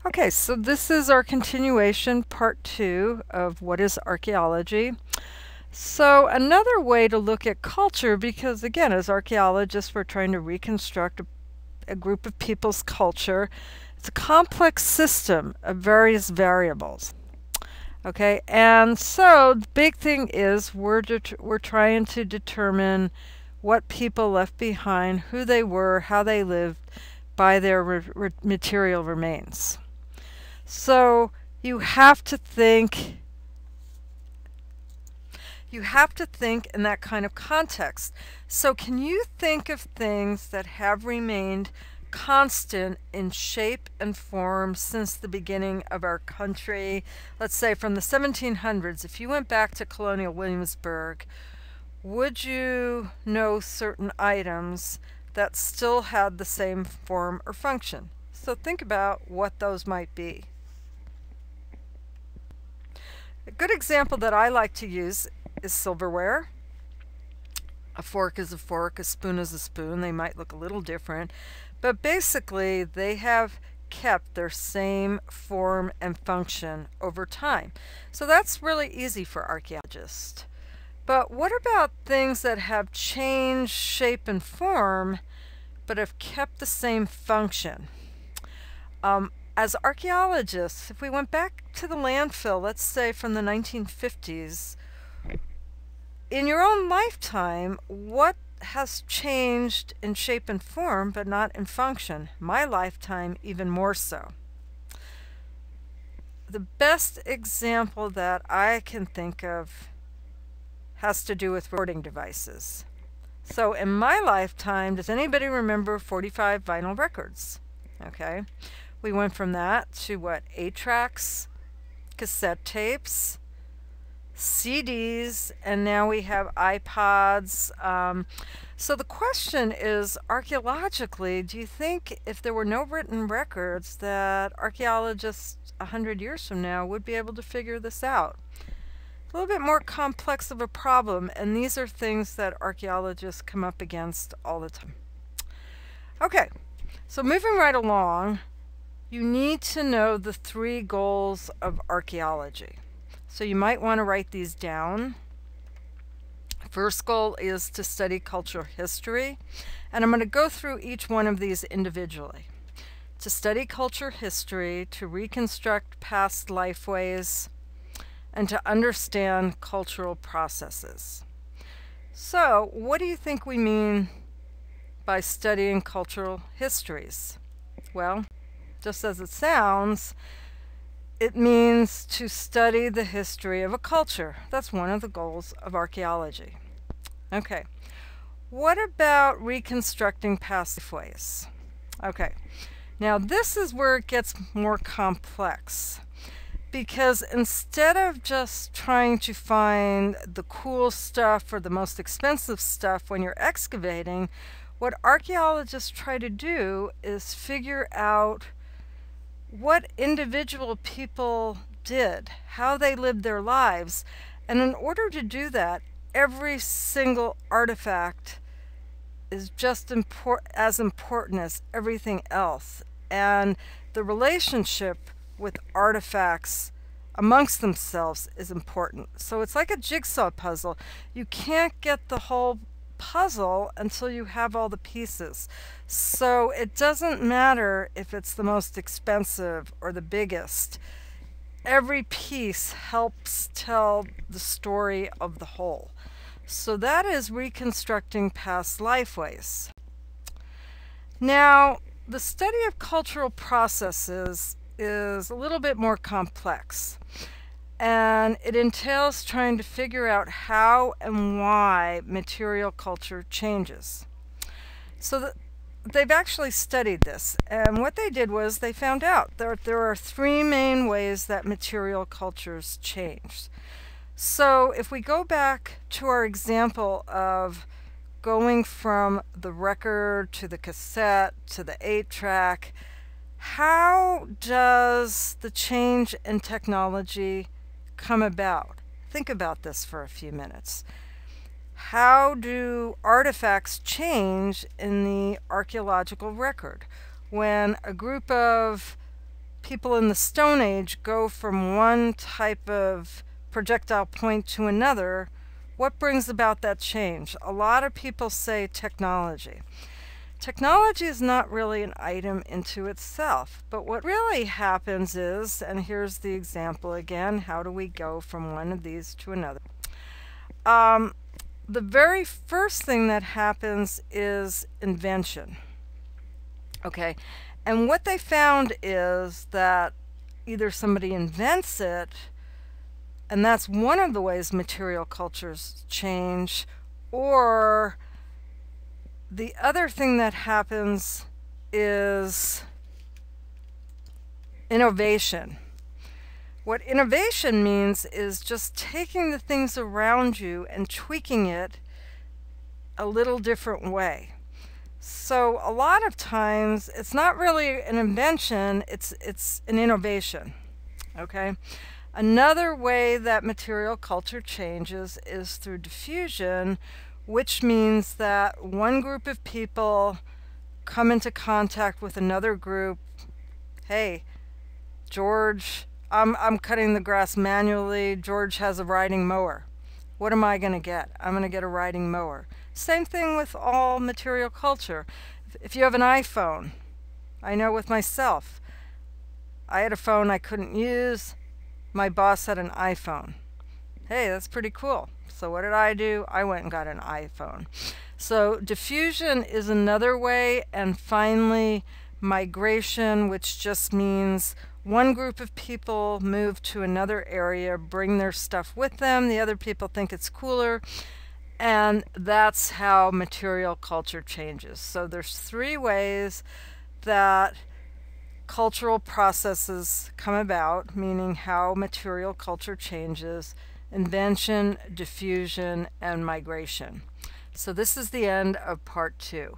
Okay, so this is our continuation, part 2 of what is archaeology. So another way to look at culture, because again, as archaeologists, we're trying to reconstruct a group of people's culture. It's a complex system of various variables. Okay, and so the big thing is we're trying to determine what people left behind, who they were, how they lived by their material remains. So you have to think in that kind of context. So can you think of things that have remained constant in shape and form since the beginning of our country? Let's say from the 1700s, if you went back to colonial Williamsburg, would you know certain items that still had the same form or function? So think about what those might be. A good example that I like to use is silverware. A fork is a fork, a spoon is a spoon. They might look a little different, but basically they have kept their same form and function over time. So that's really easy for archaeologists. But what about things that have changed shape and form, but have kept the same function? As archaeologists, if we went back to the landfill, let's say from the 1950s, in your own lifetime, what has changed in shape and form but not in function? My lifetime, even more so. The best example that I can think of has to do with recording devices. So in my lifetime, does anybody remember 45 vinyl records? Okay. We went from that to what? 8-tracks, cassette tapes, CDs, and now we have iPods. So the question is, archaeologically, do you think if there were no written records that archaeologists 100 years from now would be able to figure this out? A little bit more complex of a problem, and these are things that archaeologists come up against all the time. Okay, so moving right along, you need to know the 3 goals of archaeology. So you might want to write these down. First goal is to study cultural history, and I'm going to go through each one of these individually. To study cultural history, to reconstruct past lifeways, and to understand cultural processes. So, what do you think we mean by studying cultural histories? Well, just as it sounds, it means to study the history of a culture. That's one of the goals of archaeology. Okay, what about reconstructing past lifeways? Okay, now this is where it gets more complex, because instead of just trying to find the cool stuff or the most expensive stuff when you're excavating, what archaeologists try to do is figure out what individual people did, how they lived their lives. And in order to do that, every single artifact is just as important as everything else. And the relationship with artifacts amongst themselves is important. So it's like a jigsaw puzzle. You can't get the whole puzzle until you have all the pieces. So it doesn't matter if it's the most expensive or the biggest. Every piece helps tell the story of the whole. So that is reconstructing past lifeways. Now, the study of cultural processes is a little bit more complex, and it entails trying to figure out how and why material culture changes. So they've actually studied this, and what they did was they found out that there are 3 main ways that material cultures change. So if we go back to our example of going from the record to the cassette to the 8-track, how does the change in technology come about? Think about this for a few minutes. How do artifacts change in the archaeological record? When a group of people in the Stone Age go from one type of projectile point to another, what brings about that change? A lot of people say technology. Technology is not really an item into itself, but what really happens is, and here's the example again, how do we go from one of these to another? The very first thing that happens is invention. Okay, and what they found is that either somebody invents it, and that's one of the ways material cultures change, or the other thing that happens is innovation. What innovation means is just taking the things around you and tweaking it a little different way. So a lot of times it's not really an invention, it's an innovation. Okay? Another way that material culture changes is through diffusion, which means that one group of people come into contact with another group. Hey, George, I'm cutting the grass manually. George has a riding mower. What am I going to get? I'm going to get a riding mower. Same thing with all material culture. If you have an iPhone, I know with myself, I had a phone I couldn't use. My boss had an iPhone. Hey, that's pretty cool. So what did I do? I went and got an iPhone. So diffusion is another way, and finally migration, which just means one group of people move to another area, bring their stuff with them, the other people think it's cooler, and that's how material culture changes. So there's three ways that cultural processes come about, meaning how material culture changes: invention, diffusion, and migration. So this is the end of part 2.